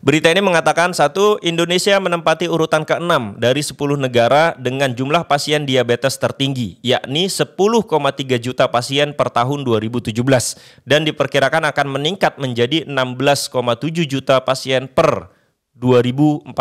Berita ini mengatakan satu, Indonesia menempati urutan ke-6 dari 10 negara dengan jumlah pasien diabetes tertinggi, yakni 10,3 juta pasien per tahun 2017 dan diperkirakan akan meningkat menjadi 16,7 juta pasien per 2045.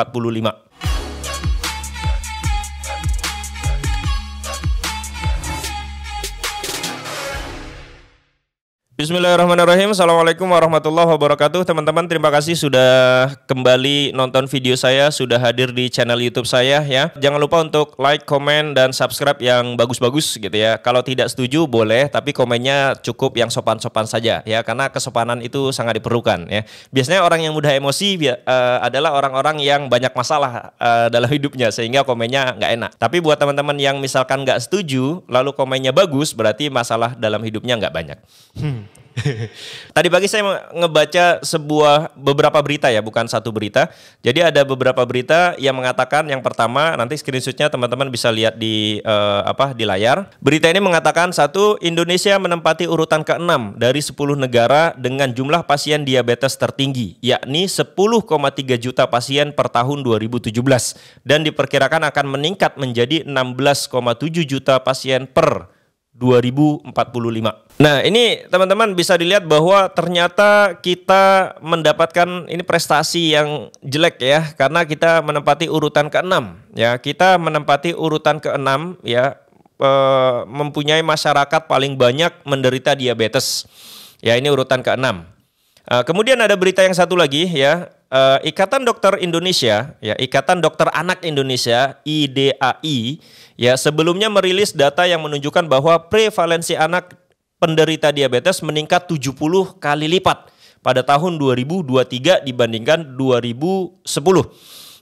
Bismillahirrahmanirrahim. Assalamualaikum warahmatullahi wabarakatuh. Teman-teman, terima kasih sudah kembali nonton video saya, sudah hadir di channel YouTube saya ya. Jangan lupa untuk like, komen, dan subscribe yang bagus-bagus gitu ya. Kalau tidak setuju boleh, tapi komennya cukup yang sopan-sopan saja ya, karena kesopanan itu sangat diperlukan ya. Biasanya orang yang mudah emosi adalah orang-orang yang banyak masalah dalam hidupnya, sehingga komennya nggak enak. Tapi buat teman-teman yang misalkan nggak setuju, lalu komennya bagus, berarti masalah dalam hidupnya nggak banyak. Tadi pagi saya ngebaca beberapa berita ya, bukan satu berita. Jadi ada beberapa berita yang mengatakan, yang pertama, nanti screenshotnya teman-teman bisa lihat di layar. Berita ini mengatakan satu, Indonesia menempati urutan ke-6 dari 10 negara dengan jumlah pasien diabetes tertinggi, yakni 10,3 juta pasien per tahun 2017 dan diperkirakan akan meningkat menjadi 16,7 juta pasien per 2045. Nah, ini teman-teman bisa dilihat bahwa ternyata kita mendapatkan ini prestasi yang jelek ya, karena kita menempati urutan ke-6 ya. Kita menempati urutan ke-6 ya, mempunyai masyarakat paling banyak menderita diabetes. Ya, ini urutan ke-6. Kemudian ada berita yang satu lagi ya. Ikatan Dokter Indonesia, ya, Ikatan Dokter Anak Indonesia (IDAI) ya, sebelumnya merilis data yang menunjukkan bahwa prevalensi anak penderita diabetes meningkat 70 kali lipat pada tahun 2023 dibandingkan 2010.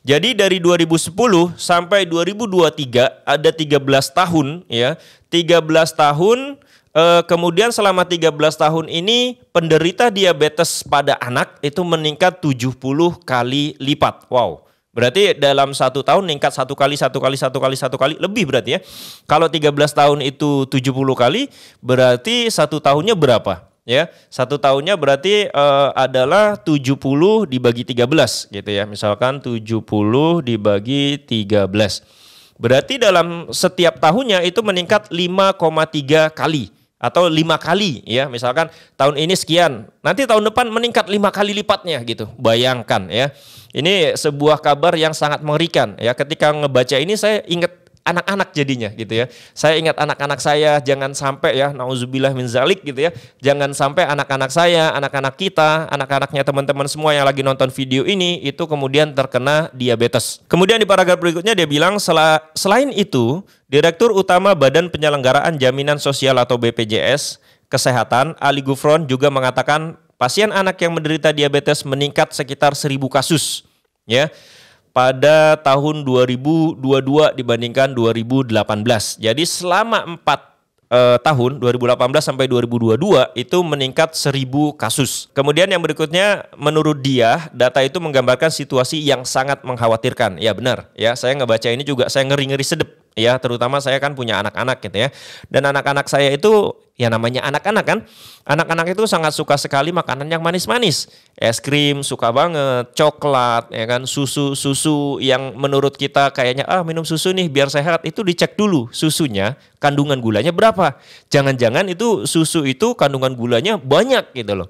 Jadi dari 2010 sampai 2023 ada 13 tahun ya, 13 tahun. Kemudian selama 13 tahun ini penderita diabetes pada anak itu meningkat 70 kali lipat. Wow, berarti dalam 1 tahun meningkat 1 kali lebih berarti ya. Kalau 13 tahun itu 70 kali, berarti 1 tahunnya berapa? Ya, 1 tahunnya berarti adalah 70 dibagi 13 gitu ya. Misalkan 70 dibagi 13. Berarti dalam setiap tahunnya itu meningkat 5,3 kali. Atau 5 kali ya, misalkan tahun ini sekian, nanti tahun depan meningkat 5 kali lipatnya gitu. Bayangkan ya, ini sebuah kabar yang sangat mengerikan ya. Ketika ngebaca ini saya ingat anak-anak jadinya gitu ya. Saya ingat anak-anak saya, jangan sampai ya, nauzubillah min zalik gitu ya. Jangan sampai anak-anak saya, anak-anak kita, anak-anaknya teman-teman semua yang lagi nonton video ini itu kemudian terkena diabetes. Kemudian di paragraf berikutnya dia bilang, selain itu, Direktur Utama Badan Penyelenggaraan Jaminan Sosial atau BPJS Kesehatan, Ali Gufron, juga mengatakan pasien anak yang menderita diabetes meningkat sekitar 1.000 kasus ya pada tahun 2022 dibandingkan 2018. Jadi selama 4 tahun 2018 sampai 2022 itu meningkat 1.000 kasus. Kemudian yang berikutnya, menurut dia data itu menggambarkan situasi yang sangat mengkhawatirkan. Ya benar ya, saya ngebaca ini juga saya ngeri-ngeri sedep ya, terutama saya kan punya anak-anak gitu ya. Dan anak-anak saya itu ya namanya anak-anak kan. Anak-anak itu sangat suka sekali makanan yang manis-manis. Es krim suka banget, coklat ya kan, susu yang menurut kita kayaknya minum susu nih biar sehat, itu dicek dulu susunya kandungan gulanya berapa. Jangan-jangan itu susu itu kandungan gulanya banyak gitu loh.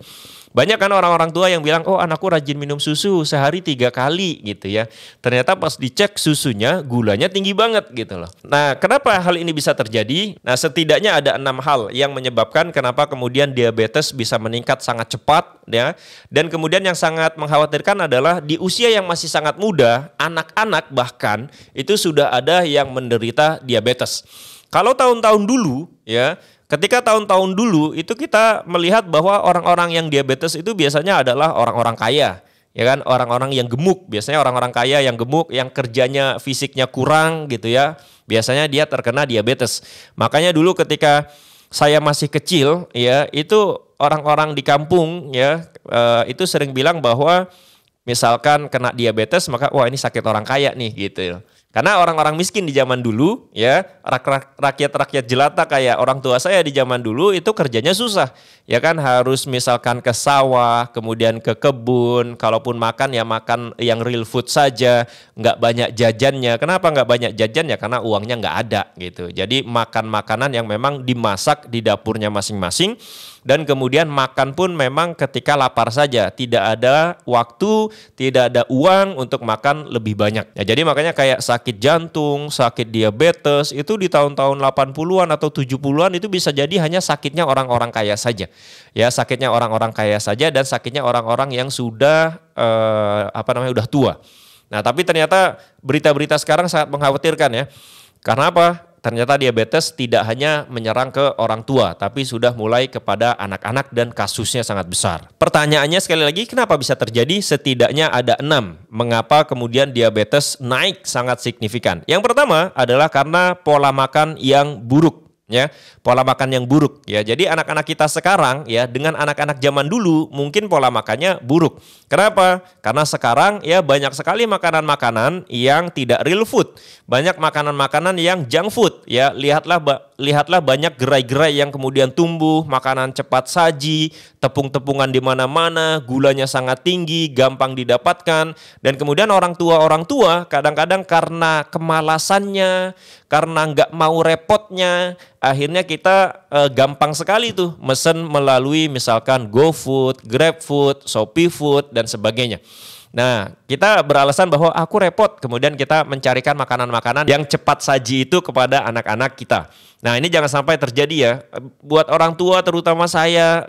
Banyak kan orang-orang tua yang bilang, oh anakku rajin minum susu sehari 3 kali gitu ya. Ternyata pas dicek susunya gulanya tinggi banget gitu loh. Nah, kenapa hal ini bisa terjadi? Nah, setidaknya ada 6 hal yang menyebabkan kenapa kemudian diabetes bisa meningkat sangat cepat ya. Dan kemudian yang sangat mengkhawatirkan adalah di usia yang masih sangat muda, anak-anak bahkan itu sudah ada yang menderita diabetes. Kalau tahun-tahun dulu ya, ketika tahun-tahun dulu itu kita melihat bahwa orang-orang yang diabetes itu biasanya adalah orang-orang kaya, ya kan, orang-orang yang gemuk. Biasanya orang-orang kaya yang gemuk, yang kerjanya fisiknya kurang gitu ya, biasanya dia terkena diabetes. Makanya dulu ketika saya masih kecil ya, itu orang-orang di kampung ya, itu sering bilang bahwa misalkan kena diabetes maka wah ini sakit orang kaya nih gitu. Karena orang-orang miskin di zaman dulu ya, rakyat-rakyat jelata kayak orang tua saya di zaman dulu itu kerjanya susah. Ya kan harus misalkan ke sawah, kemudian ke kebun, kalaupun makan ya makan yang real food saja, nggak banyak jajannya. Kenapa nggak banyak jajannya? Karena uangnya nggak ada gitu. Jadi makan makanan yang memang dimasak di dapurnya masing-masing. Dan kemudian makan pun memang ketika lapar saja, tidak ada waktu, tidak ada uang untuk makan lebih banyak. Ya, jadi makanya kayak sakit jantung, sakit diabetes itu di tahun-tahun 80-an atau 70-an itu bisa jadi hanya sakitnya orang-orang kaya saja. Ya, sakitnya orang-orang kaya saja dan sakitnya orang-orang yang sudah udah tua. Nah, tapi ternyata berita-berita sekarang sangat mengkhawatirkan ya. Karena apa? Ternyata diabetes tidak hanya menyerang ke orang tua, tapi sudah mulai kepada anak-anak dan kasusnya sangat besar. Pertanyaannya sekali lagi, kenapa bisa terjadi? Setidaknya ada 6. Mengapa kemudian diabetes naik sangat signifikan? Yang pertama adalah karena pola makan yang buruk. Ya, pola makan yang buruk ya. Jadi anak-anak kita sekarang ya dengan anak-anak zaman dulu mungkin pola makannya buruk. Kenapa? Karena sekarang ya banyak sekali makanan-makanan yang tidak real food. Banyak makanan-makanan yang junk food ya. Lihatlah banyak gerai-gerai yang kemudian tumbuh, makanan cepat saji, tepung-tepungan di mana-mana, gulanya sangat tinggi, gampang didapatkan, dan kemudian orang tua kadang-kadang karena kemalasannya, karena nggak mau repotnya, akhirnya kita gampang sekali tuh mesen melalui misalkan GoFood, GrabFood, ShopeeFood dan sebagainya. Nah, kita beralasan bahwa aku repot, kemudian kita mencarikan makanan-makanan yang cepat saji itu kepada anak-anak kita. Nah, ini jangan sampai terjadi ya. Buat orang tua terutama saya,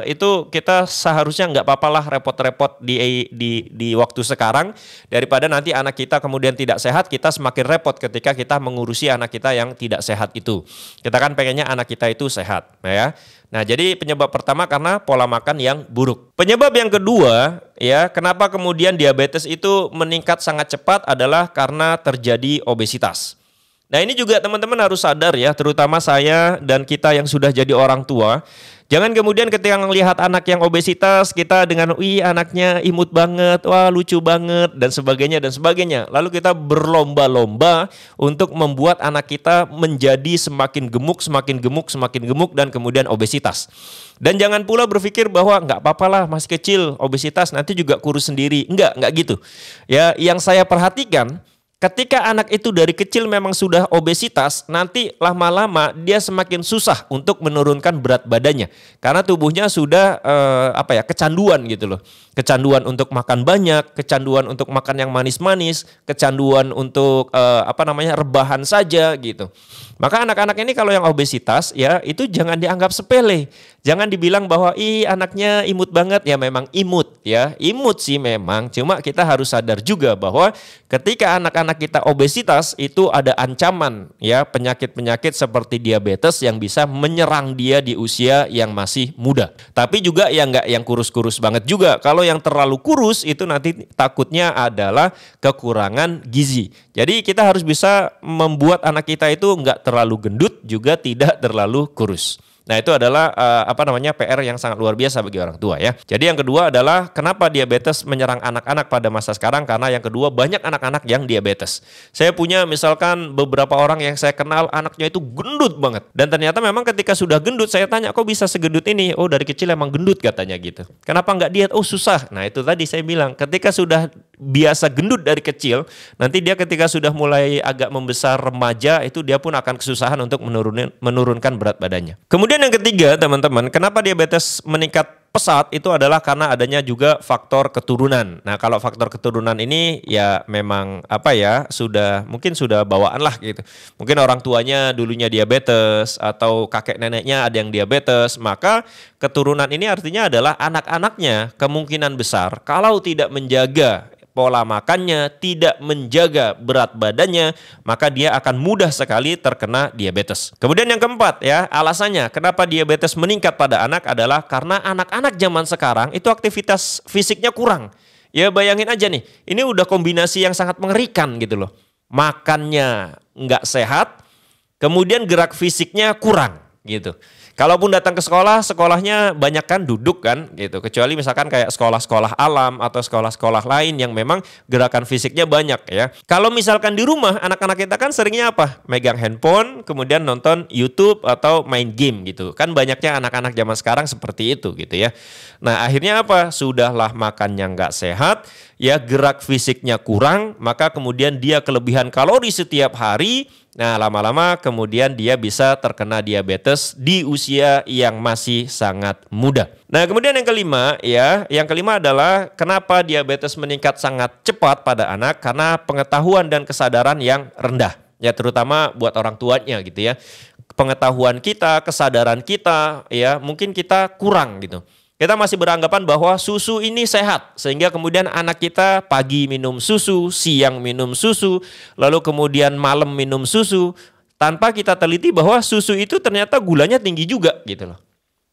itu kita seharusnya nggak apa-apalah repot-repot di waktu sekarang, daripada nanti anak kita kemudian tidak sehat, kita semakin repot ketika kita mengurusi anak kita yang tidak sehat itu. Kita kan pengennya anak kita itu sehat, ya. Nah, jadi penyebab pertama karena pola makan yang buruk. Penyebab yang kedua, ya, kenapa kemudian diabetes itu meningkat sangat cepat adalah karena terjadi obesitas. Nah, ini juga teman-teman harus sadar ya, terutama saya dan kita yang sudah jadi orang tua. Jangan kemudian ketika melihat anak yang obesitas, kita dengan, anaknya imut banget, wah lucu banget, dan sebagainya. Lalu kita berlomba-lomba untuk membuat anak kita menjadi semakin gemuk, dan kemudian obesitas. Dan jangan pula berpikir bahwa nggak apa-apalah masih kecil, obesitas nanti juga kurus sendiri. Enggak gitu. Ya, yang saya perhatikan, ketika anak itu dari kecil memang sudah obesitas, nanti lama-lama dia semakin susah untuk menurunkan berat badannya. Karena tubuhnya sudah kecanduan gitu loh. Kecanduan untuk makan banyak, kecanduan untuk makan yang manis-manis, kecanduan untuk rebahan saja gitu. Maka anak-anak ini kalau yang obesitas ya itu jangan dianggap sepele. Jangan dibilang bahwa anaknya imut banget, ya memang imut ya. Imut sih memang, cuma kita harus sadar juga bahwa ketika anak-anak kita obesitas itu ada ancaman ya, penyakit-penyakit seperti diabetes yang bisa menyerang dia di usia yang masih muda. Tapi juga yang kurus-kurus banget juga. Kalau yang terlalu kurus itu nanti takutnya adalah kekurangan gizi. Jadi kita harus bisa membuat anak kita itu nggak terlalu gendut juga tidak terlalu kurus. Nah, itu adalah PR yang sangat luar biasa bagi orang tua ya. Jadi yang kedua adalah kenapa diabetes menyerang anak-anak pada masa sekarang, karena yang kedua banyak anak-anak yang diabetes. Saya punya misalkan beberapa orang yang saya kenal anaknya itu gendut banget. Dan ternyata memang ketika sudah gendut saya tanya, kok bisa segendut ini? Oh, dari kecil emang gendut katanya gitu. Kenapa nggak diet? Oh, susah. Nah, itu tadi saya bilang ketika sudah biasa gendut dari kecil, nanti dia ketika sudah mulai agak membesar remaja itu dia pun akan kesusahan untuk menurunkan berat badannya. Kemudian yang ketiga teman-teman, kenapa diabetes meningkat pesat itu adalah karena adanya juga faktor keturunan. Nah, kalau faktor keturunan ini ya memang mungkin sudah bawaan lah gitu. Mungkin orang tuanya dulunya diabetes atau kakek neneknya ada yang diabetes, maka keturunan ini artinya adalah anak-anaknya kemungkinan besar kalau tidak menjaga pola makannya, tidak menjaga berat badannya, maka dia akan mudah sekali terkena diabetes. Kemudian yang keempat ya, alasannya kenapa diabetes meningkat pada anak adalah karena anak-anak zaman sekarang itu aktivitas fisiknya kurang. Ya bayangin aja nih, ini udah kombinasi yang sangat mengerikan gitu loh. Makannya nggak sehat, kemudian gerak fisiknya kurang. gitu. Kalaupun datang ke sekolah, sekolahnya banyak kan duduk kan gitu. Kecuali misalkan kayak sekolah-sekolah alam atau sekolah-sekolah lain yang memang gerakan fisiknya banyak ya. Kalau misalkan di rumah, anak-anak kita kan seringnya apa? Megang handphone, kemudian nonton YouTube atau main game gitu. Kan banyaknya anak-anak zaman sekarang seperti itu gitu ya. Nah akhirnya apa? Sudahlah makannya nggak sehat, ya gerak fisiknya kurang, maka kemudian dia kelebihan kalori setiap hari. Nah, lama-lama kemudian dia bisa terkena diabetes di usia yang masih sangat muda. Nah, kemudian yang kelima ya, yang kelima adalah kenapa diabetes meningkat sangat cepat pada anak, karena pengetahuan dan kesadaran yang rendah. Ya, terutama buat orang tuanya gitu ya. Pengetahuan kita, kesadaran kita ya, mungkin kita kurang gitu. Kita masih beranggapan bahwa susu ini sehat, sehingga kemudian anak kita pagi minum susu, siang minum susu, lalu kemudian malam minum susu, tanpa kita teliti bahwa susu itu ternyata gulanya tinggi juga gitu loh.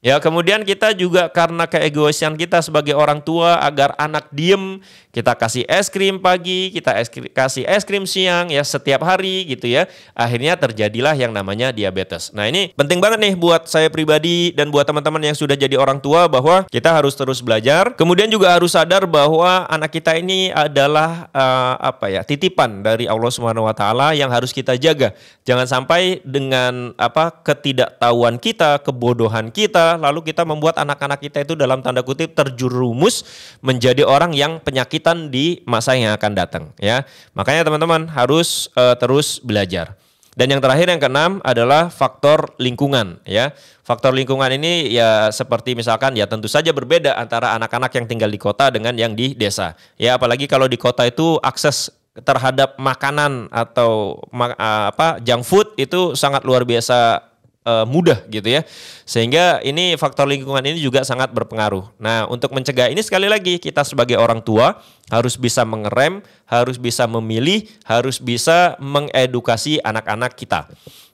Ya, kemudian kita juga karena keegoisan kita sebagai orang tua agar anak diem, kita kasih es krim pagi, kita kasih es krim siang ya setiap hari gitu ya. Akhirnya terjadilah yang namanya diabetes. Nah, ini penting banget nih buat saya pribadi dan buat teman-teman yang sudah jadi orang tua bahwa kita harus terus belajar. Kemudian juga harus sadar bahwa anak kita ini adalah titipan dari Allah Subhanahu wa taala yang harus kita jaga. Jangan sampai dengan ketidaktahuan kita, kebodohan kita, lalu kita membuat anak-anak kita itu dalam tanda kutip terjerumus menjadi orang yang penyakitan di masa yang akan datang ya. Makanya teman-teman harus terus belajar. Dan yang terakhir yang keenam adalah faktor lingkungan ya. Faktor lingkungan ini ya seperti misalkan ya tentu saja berbeda antara anak-anak yang tinggal di kota dengan yang di desa. Ya apalagi kalau di kota itu akses terhadap makanan atau junk food itu sangat luar biasa mudah gitu ya. Sehingga ini faktor lingkungan ini juga sangat berpengaruh. Nah, untuk mencegah ini sekali lagi kita sebagai orang tua harus bisa mengerem, harus bisa memilih, harus bisa mengedukasi anak-anak kita.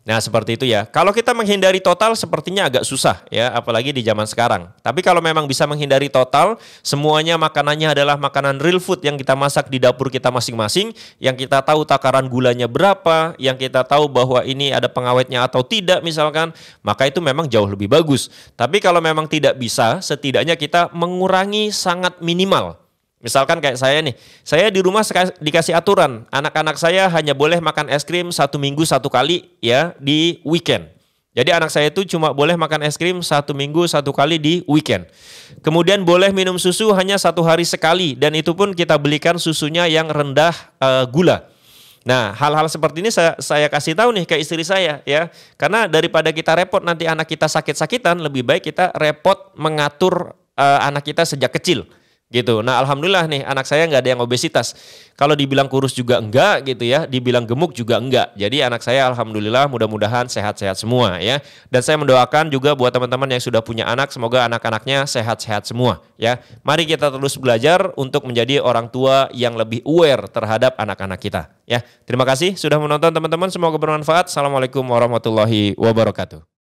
Nah, seperti itu ya. Kalau kita menghindari total sepertinya agak susah ya, apalagi di zaman sekarang. Tapi kalau memang bisa menghindari total, semuanya makanannya adalah makanan real food yang kita masak di dapur kita masing-masing, yang kita tahu takaran gulanya berapa, yang kita tahu bahwa ini ada pengawetnya atau tidak misalkan, maka itu memang jauh lebih bagus. Tapi kalau memang tidak bisa, setidaknya kita mengurangi sangat minimal. Misalkan kayak saya nih, saya di rumah dikasih aturan, anak-anak saya hanya boleh makan es krim 1 minggu 1 kali ya di weekend. Jadi anak saya itu cuma boleh makan es krim 1 minggu 1 kali di weekend. Kemudian boleh minum susu hanya 1 hari sekali, dan itu pun kita belikan susunya yang rendah gula. Nah, hal-hal seperti ini saya kasih tahu nih ke istri saya ya. Karena daripada kita repot nanti anak kita sakit-sakitan, lebih baik kita repot mengatur anak kita sejak kecil. Gitu. Nah, alhamdulillah nih anak saya nggak ada yang obesitas. Kalau dibilang kurus juga enggak gitu ya, dibilang gemuk juga enggak. Jadi anak saya alhamdulillah mudah-mudahan sehat-sehat semua ya. Dan saya mendoakan juga buat teman-teman yang sudah punya anak, semoga anak-anaknya sehat-sehat semua ya. Mari kita terus belajar untuk menjadi orang tua yang lebih aware terhadap anak-anak kita ya. Terima kasih sudah menonton teman-teman, semoga bermanfaat. Assalamualaikum warahmatullahi wabarakatuh.